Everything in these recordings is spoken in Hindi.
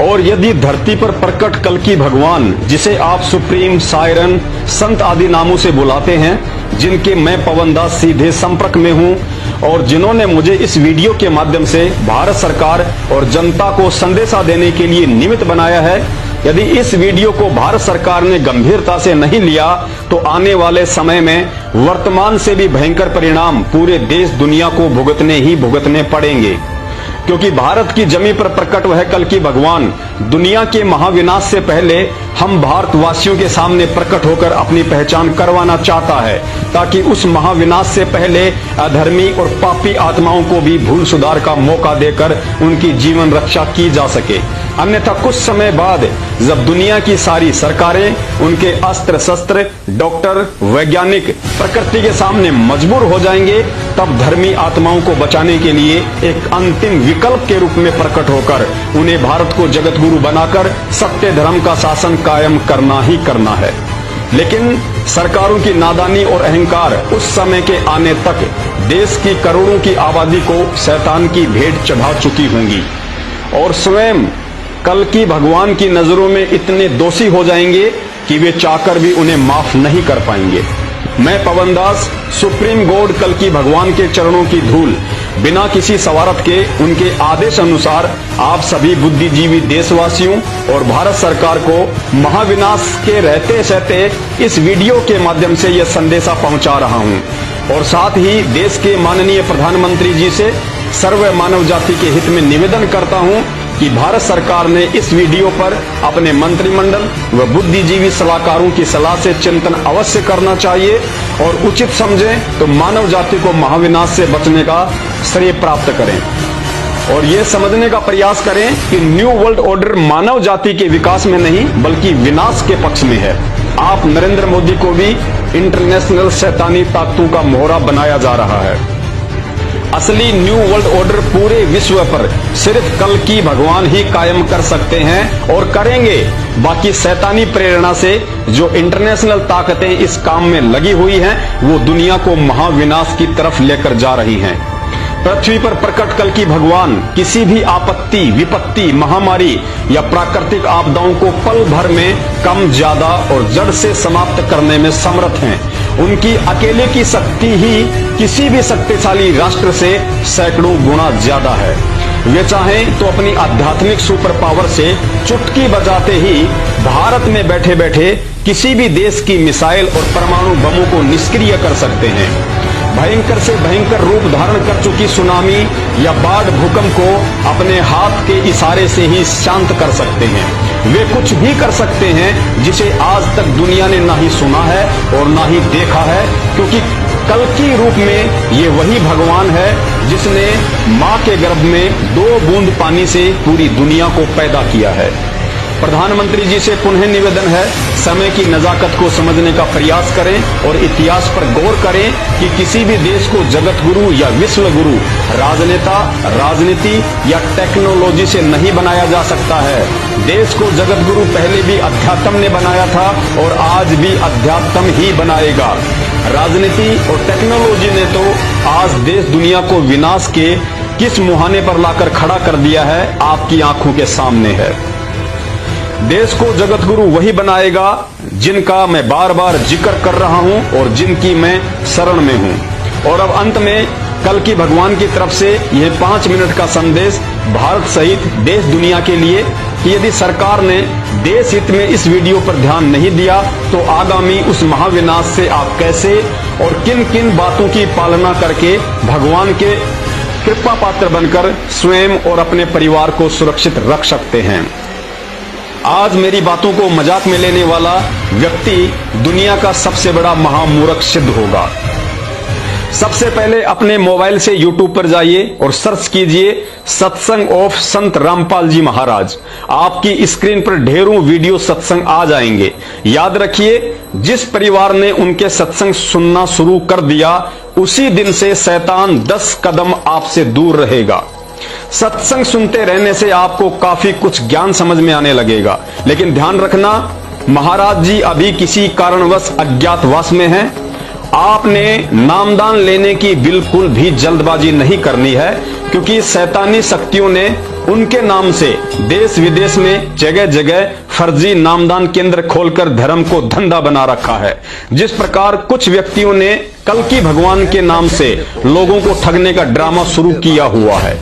और यदि धरती पर प्रकट कल्कि भगवान, जिसे आप सुप्रीम, सायरन, संत आदि नामों से बुलाते हैं, जिनके मैं पवन दास सीधे संपर्क में हूं और जिन्होंने मुझे इस वीडियो के माध्यम से भारत सरकार और जनता को संदेशा देने के लिए निमित्त बनाया है, यदि इस वीडियो को भारत सरकार ने गंभीरता से नहीं लिया तो आने वाले समय में वर्तमान से भी भयंकर परिणाम पूरे देश दुनिया को भुगतने पड़ेंगे। क्योंकि भारत की जमीन पर प्रकट वह कल्कि भगवान दुनिया के महाविनाश से पहले हम भारतवासियों के सामने प्रकट होकर अपनी पहचान करवाना चाहता है, ताकि उस महाविनाश से पहले अधर्मी और पापी आत्माओं को भी भूल सुधार का मौका देकर उनकी जीवन रक्षा की जा सके। अन्यथा कुछ समय बाद जब दुनिया की सारी सरकारें, उनके अस्त्र शस्त्र, डॉक्टर, वैज्ञानिक प्रकृति के सामने मजबूर हो जाएंगे, तब धर्मी आत्माओं को बचाने के लिए एक अंतिम विकल्प के रूप में प्रकट होकर उन्हें भारत को जगत गुरु बनाकर सत्य धर्म का शासन कायम करना ही करना है। लेकिन सरकारों की नादानी और अहंकार उस समय के आने तक देश की करोड़ों की आबादी को शैतान की भेंट चढ़ा चुकी होंगी और स्वयं कल्कि भगवान की नजरों में इतने दोषी हो जाएंगे कि वे चाहकर भी उन्हें माफ नहीं कर पाएंगे। मैं पवन दास सुप्रीम गॉड कल्कि भगवान के चरणों की धूल बिना किसी सवारत के उनके आदेश अनुसार आप सभी बुद्धिजीवी देशवासियों और भारत सरकार को महाविनाश के रहते सहते इस वीडियो के माध्यम से यह संदेशा पहुंचा रहा हूं और साथ ही देश के माननीय प्रधानमंत्री जी से सर्व मानव जाति के हित में निवेदन करता हूं कि भारत सरकार ने इस वीडियो पर अपने मंत्रिमंडल व बुद्धिजीवी सलाहकारों की सलाह से चिंतन अवश्य करना चाहिए और उचित समझें तो मानव जाति को महाविनाश से बचने का श्रेय प्राप्त करें और ये समझने का प्रयास करें कि न्यू वर्ल्ड ऑर्डर मानव जाति के विकास में नहीं बल्कि विनाश के पक्ष में है। आप नरेंद्र मोदी को भी इंटरनेशनल शैतानी ताकतों का मोहरा बनाया जा रहा है। असली न्यू वर्ल्ड ऑर्डर पूरे विश्व पर सिर्फ कल्कि भगवान ही कायम कर सकते हैं और करेंगे। बाकी शैतानी प्रेरणा से जो इंटरनेशनल ताकतें इस काम में लगी हुई हैं, वो दुनिया को महाविनाश की तरफ लेकर जा रही हैं। पृथ्वी पर प्रकट कल्कि भगवान किसी भी आपत्ति, विपत्ति, महामारी या प्राकृतिक आपदाओं को पल भर में कम, ज्यादा और जड़ से समाप्त करने में समर्थ हैं। उनकी अकेले की शक्ति ही किसी भी शक्तिशाली राष्ट्र से सैकड़ों गुना ज्यादा है। वे चाहें तो अपनी आध्यात्मिक सुपर पावर से चुटकी बजाते ही भारत में बैठे बैठे किसी भी देश की मिसाइल और परमाणु बमों को निष्क्रिय कर सकते हैं। भयंकर से भयंकर रूप धारण कर चुकी सुनामी या बाढ़, भूकंप को अपने हाथ के इशारे से ही शांत कर सकते हैं। वे कुछ भी कर सकते हैं जिसे आज तक दुनिया ने ना ही सुना है और ना ही देखा है, क्योंकि कल्कि रूप में ये वही भगवान है जिसने मां के गर्भ में 2 बूंद पानी से पूरी दुनिया को पैदा किया है। प्रधानमंत्री जी से पुनः निवेदन है, समय की नजाकत को समझने का प्रयास करें और इतिहास पर गौर करें कि किसी भी देश को जगत गुरु या विश्व गुरु राजनेता, राजनीति या टेक्नोलॉजी से नहीं बनाया जा सकता है। देश को जगत गुरु पहले भी अध्यात्म ने बनाया था और आज भी अध्यात्म ही बनाएगा। राजनीति और टेक्नोलॉजी ने तो आज देश दुनिया को विनाश के किस मुहाने पर लाकर खड़ा कर दिया है, आपकी आंखों के सामने है। देश को जगत गुरु वही बनाएगा जिनका मैं बार बार जिक्र कर रहा हूं और जिनकी मैं शरण में हूं। और अब अंत में कल्कि भगवान की तरफ से यह 5 मिनट का संदेश भारत सहित देश दुनिया के लिए कि यदि सरकार ने देश हित में इस वीडियो पर ध्यान नहीं दिया तो आगामी उस महाविनाश से आप कैसे और किन किन बातों की पालना करके भगवान के कृपा पात्र बनकर स्वयं और अपने परिवार को सुरक्षित रख सकते हैं। आज मेरी बातों को मजाक में लेने वाला व्यक्ति दुनिया का सबसे बड़ा महामूर्ख सिद्ध होगा। सबसे पहले अपने मोबाइल से YouTube पर जाइए और सर्च कीजिए सत्संग ऑफ संत रामपाल जी महाराज। आपकी स्क्रीन पर ढेरों वीडियो सत्संग आ जाएंगे। याद रखिए, जिस परिवार ने उनके सत्संग सुनना शुरू कर दिया उसी दिन से शैतान 10 कदम आपसे दूर रहेगा। सत्संग सुनते रहने से आपको काफी कुछ ज्ञान समझ में आने लगेगा, लेकिन ध्यान रखना, महाराज जी अभी किसी कारणवश अज्ञातवास में हैं। आपने नामदान लेने की बिल्कुल भी जल्दबाजी नहीं करनी है, क्योंकि शैतानी शक्तियों ने उनके नाम से देश विदेश में जगह जगह फर्जी नामदान केंद्र खोलकर धर्म को धंधा बना रखा है। जिस प्रकार कुछ व्यक्तियों ने कल्कि भगवान के नाम से लोगों को ठगने का ड्रामा शुरू किया हुआ है।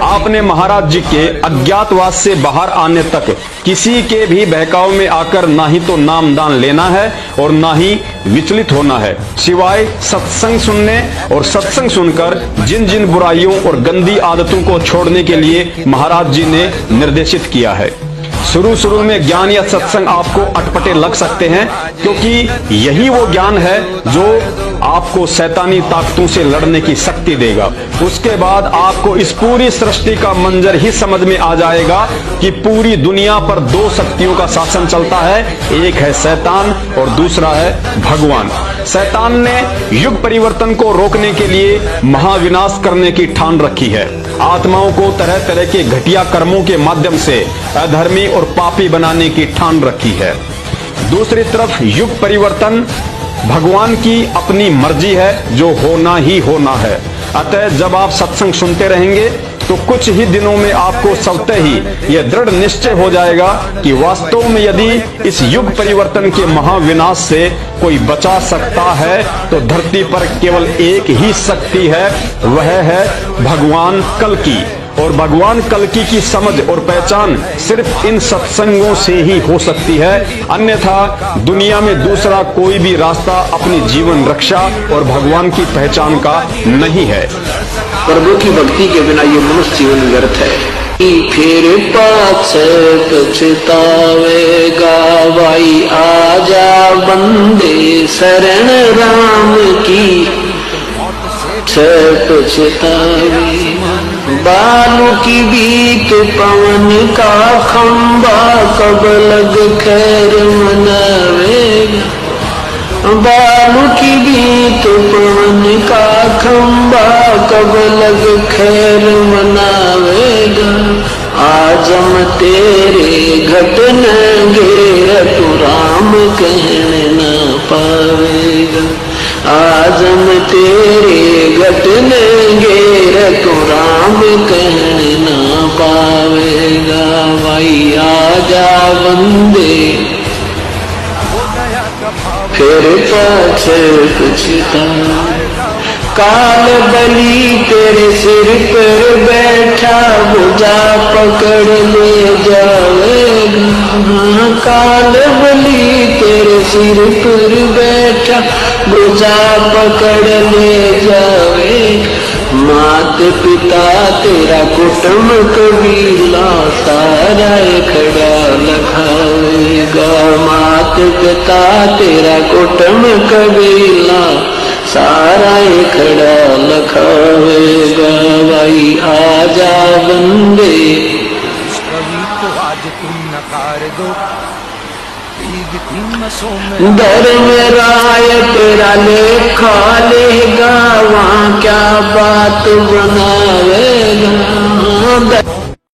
आपने महाराज जी के अज्ञातवास से बाहर आने तक किसी के भी बहकाव में आकर ना ही तो नामदान लेना है और ना ही विचलित होना है, सिवाय सत्संग सुनने और सत्संग सुनकर जिन जिन बुराइयों और गंदी आदतों को छोड़ने के लिए महाराज जी ने निर्देशित किया है। शुरू में ज्ञान या सत्संग आपको अटपटे लग सकते हैं, क्योंकि यही वो ज्ञान है जो आपको शैतानी ताकतों से लड़ने की शक्ति देगा। उसके बाद आपको इस पूरी सृष्टि का मंजर ही समझ में आ जाएगा कि पूरी दुनिया पर दो शक्तियों का शासन चलता है, एक है शैतान और दूसरा है भगवान। शैतान ने युग परिवर्तन को रोकने के लिए महाविनाश करने की ठान रखी है। आत्माओं को तरह तरह के घटिया कर्मों के माध्यम से अधर्मी और पापी बनाने की ठान रखी है। दूसरी तरफ युग परिवर्तन भगवान की अपनी मर्जी है, जो होना ही होना है। अतः जब आप सत्संग सुनते रहेंगे तो कुछ ही दिनों में आपको स्वतः ही यह दृढ़ निश्चय हो जाएगा कि वास्तव में यदि इस युग परिवर्तन के महाविनाश से कोई बचा सकता है तो धरती पर केवल एक ही शक्ति है, वह है भगवान कल्कि। और भगवान कल्कि की समझ और पहचान सिर्फ इन सत्संगों से ही हो सकती है, अन्यथा दुनिया में दूसरा कोई भी रास्ता अपनी जीवन रक्षा और भगवान की पहचान का नहीं है। प्रभु की भक्ति के बिना ये मनुष्य जीवन व्यर्थ है। फिर पाछे पछतावेगा भाई, आजा बंदे शरण राम की। पछतावे बालू की बीत पवन का खंबा, कब लग खैर मनावेगा। बालू की बीत पवन का खंबा, कब लग खैर मनावेगा। आजम तेरे घटनेंगे तू राम कहने न पावेगा। आजम तेरे घटनेंगे तू राम कहने न पावेगा। भाई आजा बंदे फिर पाछे पछता। काल बलि तेरे सिर पर बैठा, बुझा पकड़ ले जावेगा। काल बलि तेरे सिर पर बैठा, बुझा पकड़ ले जावेगा। मात पिता तेरा कुटुंब कबीला, सारा खड़ा लखावेगा। मात पिता तेरा कुटुंब कबीला, सारा खड़ा लखावेगा। भाई आजा बंदे आज तुम नकार दो। धर्म राय तेरा लेखा लेगा, वहाँ क्या बात बनावेगा।